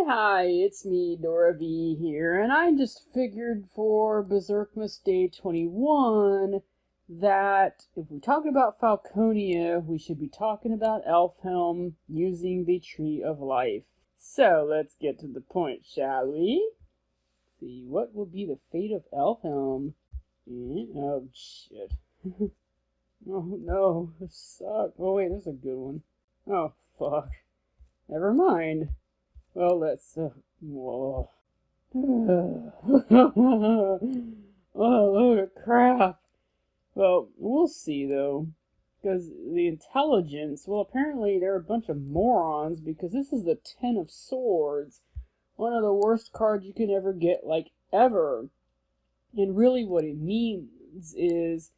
Hi, it's me, Dora V here, and I just figured for Berserkmas Day 21 that if we're talking about Falconia, we should be talking about Elfhelm using the Tree of Life. So let's get to the point, shall we? See, what will be the fate of Elfhelm? Oh, shit. Oh no, this sucks. Oh wait, there's a good one. Oh, fuck. Never mind. Well, let's, whoa. Oh, load of crap. Well, we'll see, though. Because the intelligence, well, apparently they're a bunch of morons, because this is the Ten of Swords. One of the worst cards you can ever get, like, ever. And really what it means is,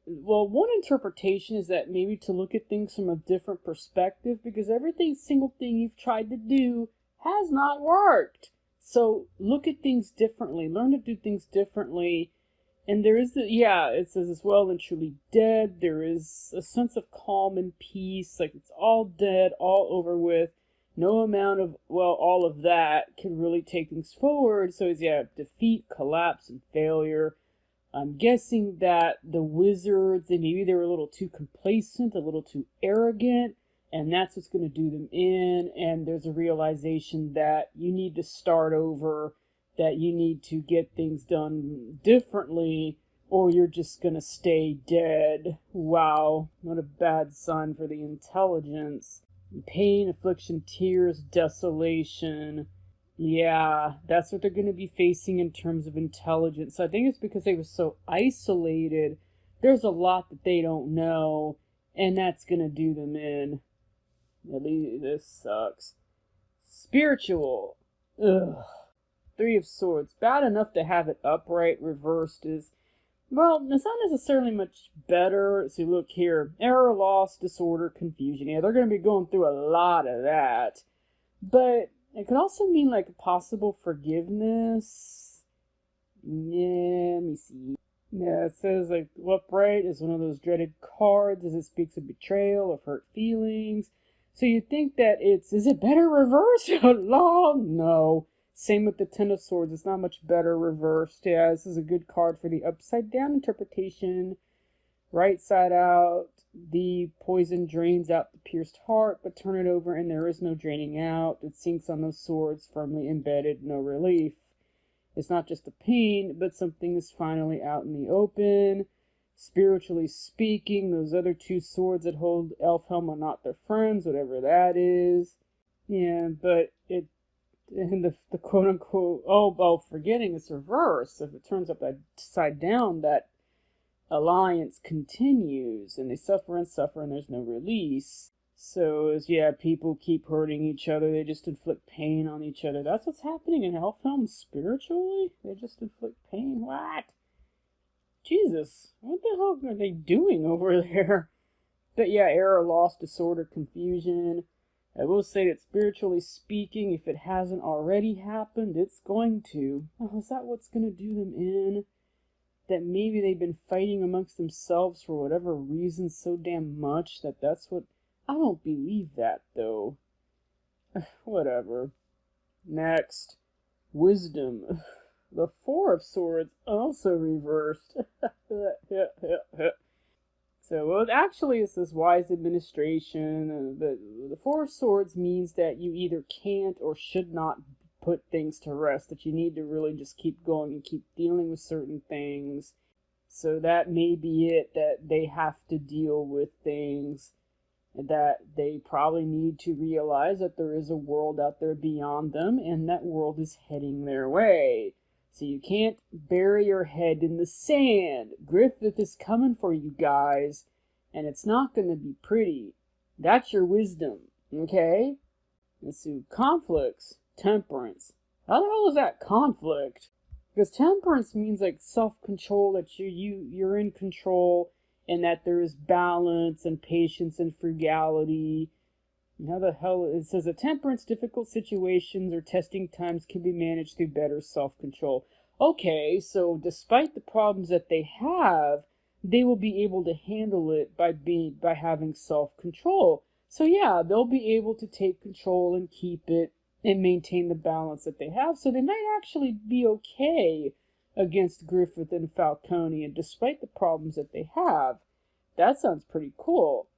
well, one interpretation is that maybe to look at things from a different perspective, because single thing you've tried to do has not worked. So look at things differently. Learn to do things differently. And there is it says it's well and truly dead. There is a sense of calm and peace. Like it's all dead, all over with. No amount of, well, all of that can really take things forward. So it's, defeat, collapse, and failure. I'm guessing that the wizards, maybe they were a little too complacent, a little too arrogant. And that's what's going to do them in. And there's a realization that you need to start over, that you need to get things done differently, or you're just going to stay dead. Wow, what a bad sign for the intelligence. Pain, affliction, tears, desolation. Yeah, that's what they're going to be facing in terms of intelligence. I think it's because they were so isolated. There's a lot that they don't know, and that's going to do them in. At least this sucks. Spiritual. Ugh. Three of Swords. Bad enough to have it upright. Reversed is, well, it's not necessarily much better. So look here. Error, loss, disorder, confusion. Yeah, they're going to be going through a lot of that. But it could also mean like a possible forgiveness. Yeah, let me see. Yeah, it says like upright is one of those dreaded cards as it speaks of betrayal, of hurt feelings. So you think that is it better reversed? Long? No. Same with the Ten of Swords. It's not much better reversed. Yeah, this is a good card for the upside down interpretation. Right side out. The poison drains out the pierced heart, but turn it over and there is no draining out. It sinks on those swords, firmly embedded, no relief. It's not just a pain, but something is finally out in the open. Spiritually speaking, those other two swords that hold Elfhelm are not their friends, whatever that is. Yeah, but and the quote-unquote, forgetting it's reverse. If it turns upside down, that alliance continues, and they suffer and suffer, and there's no release. So, people keep hurting each other. They just inflict pain on each other. That's what's happening in Elfhelm spiritually? They just inflict pain? What? Jesus, what the hell are they doing over there? But yeah, error, loss, disorder, confusion. I will say that spiritually speaking, if it hasn't already happened, it's going to. Oh, is that what's going to do them in? That maybe they've been fighting amongst themselves for whatever reason so damn much that's what... I don't believe that, though. Whatever. Next. Wisdom. The Four of Swords also reversed. So, well, actually, it's this wise administration. The Four of Swords means that you either can't or should not put things to rest, that you need to really just keep going and keep dealing with certain things. So that may be it, that they have to deal with things, that they probably need to realize that there is a world out there beyond them, and that world is heading their way. So you can't bury your head in the sand. Griffith is coming for you guys, and it's not going to be pretty. That's your wisdom, okay? Let's see, conflicts, temperance. How the hell is that conflict? Because temperance means like self-control, that you're in control, and that there is balance and patience and frugality. How the hell, it says that temperance, difficult situations or testing times can be managed through better self-control. Okay, so despite the problems that they have, they will be able to handle it by having self-control. So yeah, they'll be able to take control and keep it and maintain the balance that they have. So they might actually be okay against Griffith and Falcone, and despite the problems that they have. That sounds pretty cool.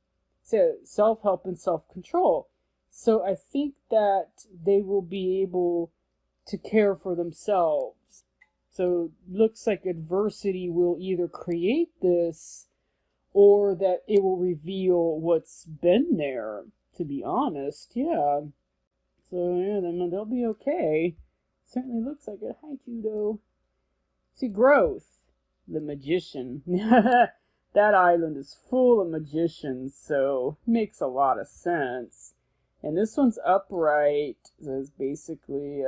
So self-help and self-control. So I think that they will be able to care for themselves. So looks like adversity will either create this or that it will reveal what's been there, to be honest. Yeah. So yeah, then they'll be okay. Certainly looks like it. Hi, Judo. See, growth. The magician. That island is full of magicians, so makes a lot of sense. And this one's upright. So it's basically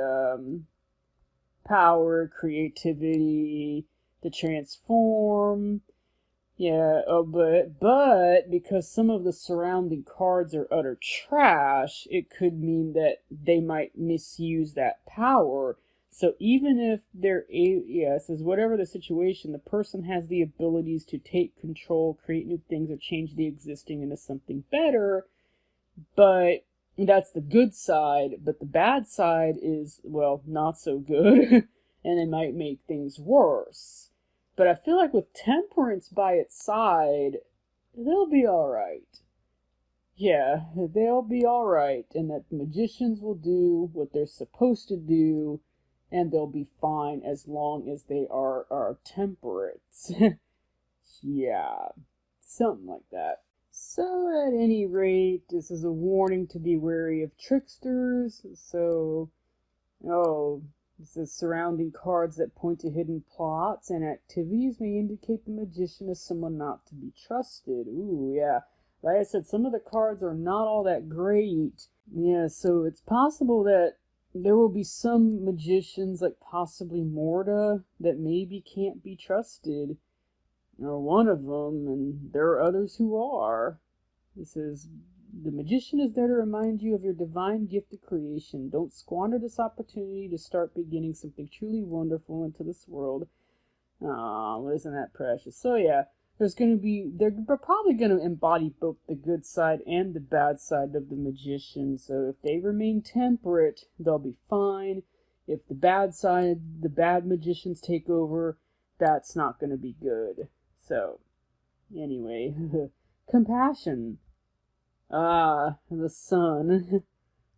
power, creativity, to transform. Yeah, but because some of the surrounding cards are utter trash, it could mean that they might misuse that power. So even if it says whatever the situation, the person has the abilities to take control, create new things, or change the existing into something better. But that's the good side. But the bad side is, well, not so good, and it might make things worse. But I feel like with temperance by its side, they'll be alright. Yeah, they'll be alright, and that the magicians will do what they're supposed to do, and they'll be fine as long as they are temperate. Yeah, something like that. So at any rate, this is a warning to be wary of tricksters. So, it says surrounding cards that point to hidden plots and activities may indicate the magician is someone not to be trusted. Ooh, yeah. Like I said, some of the cards are not all that great. Yeah, so it's possible that there will be some magicians, like possibly Morta, that maybe can't be trusted. Or one of them, and there are others who are. It says, the magician is there to remind you of your divine gift of creation. Don't squander this opportunity to start beginning something truly wonderful into this world. Oh, isn't that precious? So yeah, they're probably going to embody both the good side and the bad side of the magician. So if they remain temperate, they'll be fine. If the bad side, the bad magicians take over, that's not going to be good. So, anyway, compassion. The sun.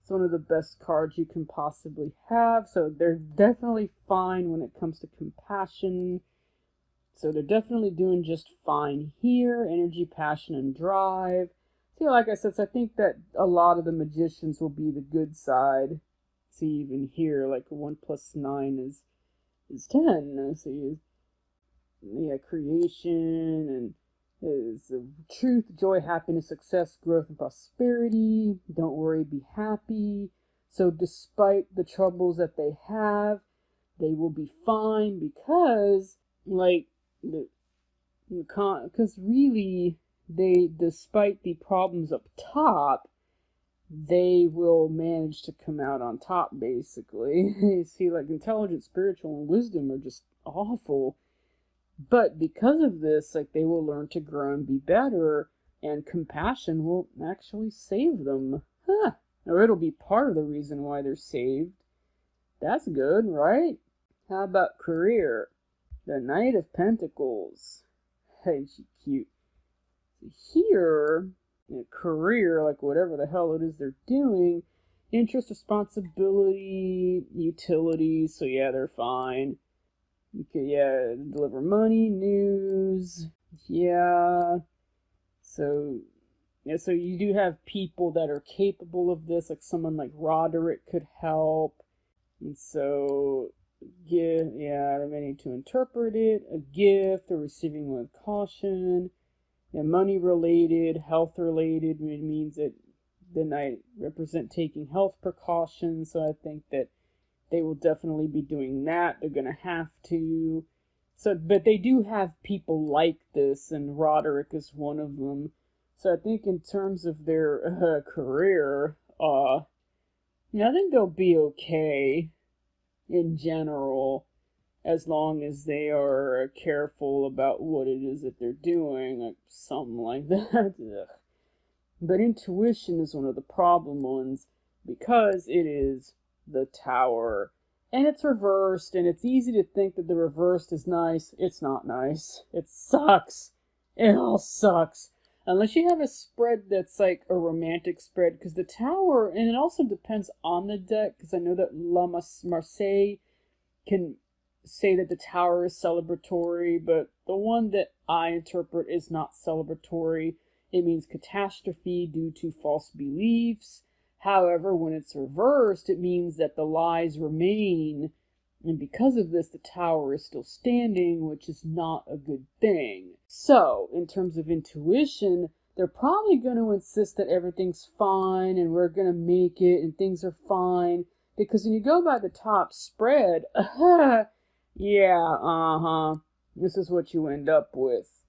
It's one of the best cards you can possibly have. So they're definitely fine when it comes to compassion. So they're definitely doing just fine here. Energy, passion, and drive. See, like I said, so I think that a lot of the magicians will be the good side. See, even here, like 1 + 9 is 10. See, yeah, creation and is truth, joy, happiness, success, growth, and prosperity. Don't worry, be happy. So despite the troubles that they have, they will be fine because, like, because really, despite the problems up top, they will manage to come out on top, basically. You see, like, intelligence, spiritual, and wisdom are just awful. But because of this, like, they will learn to grow and be better, and compassion will actually save them. Huh. Or it'll be part of the reason why they're saved. That's good, right? How about career? The Knight of Pentacles. Hey, she's cute. Here, career, like whatever the hell it is they're doing, interest, responsibility, utility, so yeah, they're fine. Okay, yeah, deliver money, news, yeah. So you do have people that are capable of this, like someone like Roderick could help. And so, they may need to interpret it, a gift, or receiving with caution. Yeah, money related, health related, it means that the knight represent taking health precautions, so I think that they will definitely be doing that. They're going to have to. So, but they do have people like this, and Roderick is one of them. So I think in terms of their career, I think they'll be okay in general, as long as they are careful about what it is that they're doing, like something like that. But intuition is one of the problem ones, because it is the tower. And it's reversed, and it's easy to think that the reversed is nice. It's not nice. It sucks. It all sucks. Unless you have a spread that's like a romantic spread, because the tower, and it also depends on the deck, because I know that Marseille can say that the tower is celebratory, but the one that I interpret is not celebratory. It means catastrophe due to false beliefs. However, when it's reversed, it means that the lies remain, and because of this, the tower is still standing, which is not a good thing. So, in terms of intuition, they're probably going to insist that everything's fine, and we're going to make it, and things are fine, because when you go by the top spread, yeah, this is what you end up with.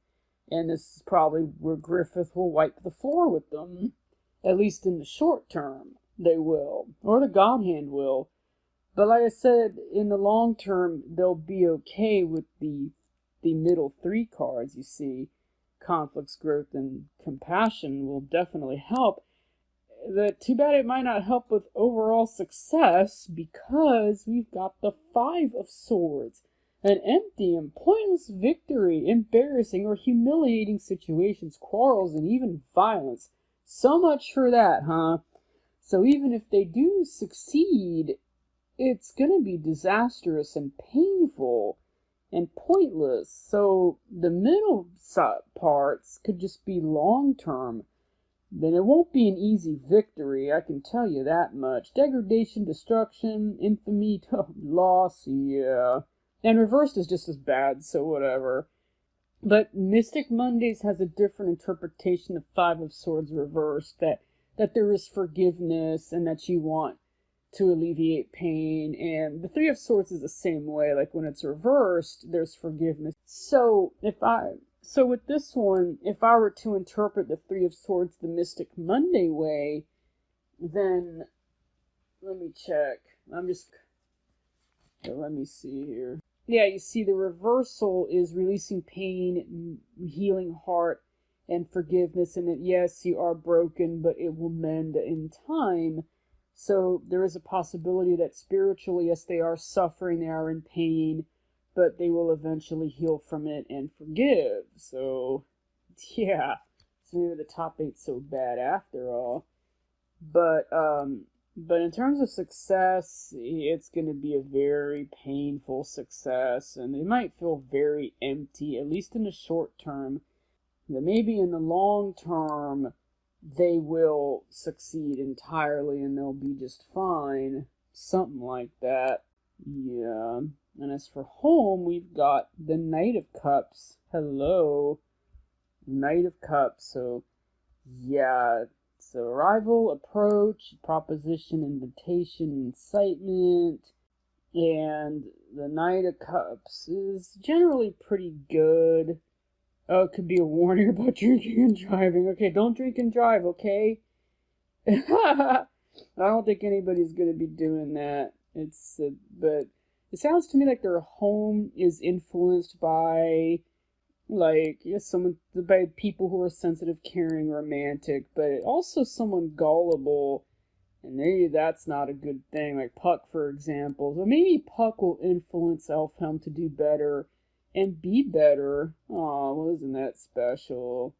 And this is probably where Griffith will wipe the floor with them. At least in the short term, they will. Or the God Hand will. But like I said, in the long term, they'll be okay with the middle three cards, you see. Conflicts, growth, and compassion will definitely help. Too bad it might not help with overall success, because we've got the Five of Swords. An empty and pointless victory, embarrassing or humiliating situations, quarrels, and even violence. So much for that, huh? So even if they do succeed, it's gonna be disastrous and painful and pointless. So the middle parts could just be long-term. Then it won't be an easy victory, I can tell you that much. Degradation, destruction, infamy, loss, yeah. And reversed is just as bad, so whatever. But Mystic Mondays has a different interpretation of Five of Swords reversed, that there is forgiveness and that you want to alleviate pain. And the Three of Swords is the same way, like when it's reversed, there's forgiveness. So with this one, if I were to interpret the Three of Swords the Mystic Monday way, then let me check. Let me see here. Yeah, you see the reversal is releasing pain, healing heart, and forgiveness, and that yes, you are broken, but it will mend in time. So there is a possibility that spiritually, yes, they are suffering, they are in pain, but they will eventually heal from it and forgive. So, yeah, so maybe the top ain't so bad after all. But in terms of success, it's going to be a very painful success, and they might feel very empty, at least in the short term. But maybe in the long term, they will succeed entirely and they'll be just fine. Something like that. Yeah. And as for home, we've got the Knight of Cups. Hello. Knight of Cups. So, yeah. So, arrival, approach, proposition, invitation, incitement. And the Knight of Cups is generally pretty good. Oh, it could be a warning about drinking and driving. Okay, don't drink and drive, okay? I don't think anybody's going to be doing that. But it sounds to me like their home is influenced by, like, yes, by people who are sensitive, caring, romantic, but also someone gullible, and maybe that's not a good thing, like Puck, for example. So maybe Puck will influence Elfhelm to do better and be better. Aw, well, isn't that special?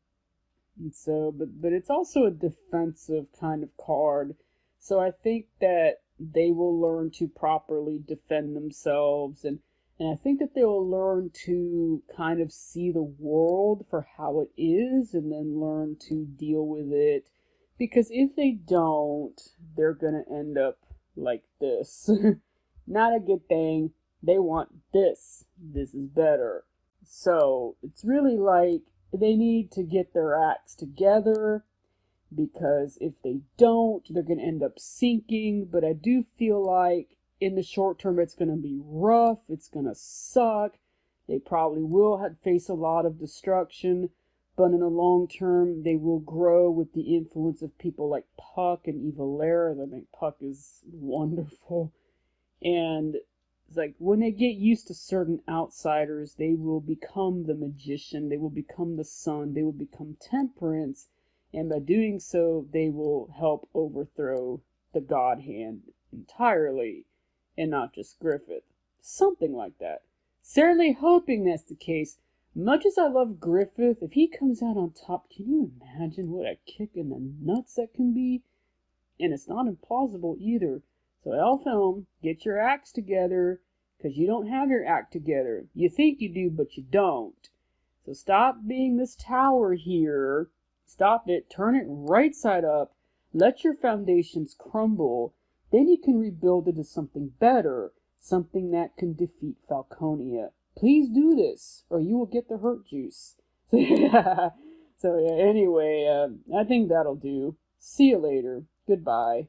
And so, but it's also a defensive kind of card, so I think that they will learn to properly defend themselves, and I think that they will learn to kind of see the world for how it is and then learn to deal with it. Because if they don't, they're going to end up like this. Not a good thing. They want this. This is better. So it's really like they need to get their acts together, because if they don't, they're going to end up sinking. But I do feel like in the short term, it's going to be rough. It's going to suck. They probably will face a lot of destruction. But in the long term, they will grow with the influence of people like Puck and Evalera. I think Puck is wonderful. And it's like when they get used to certain outsiders, they will become the magician. They will become the sun. They will become temperance. And by doing so, they will help overthrow the God Hand entirely, and not just Griffith. Something like that. Certainly hoping that's the case. Much as I love Griffith, if he comes out on top, can you imagine what a kick in the nuts that can be? And it's not implausible either. So Elfhelm, get your acts together, because you don't have your act together. You think you do, but you don't. So stop being this tower here. Stop it. Turn it right side up. Let your foundations crumble. Then you can rebuild it as something better. Something that can defeat Falconia. Please do this, or you will get the hurt juice. So anyway, I think that'll do. See you later. Goodbye.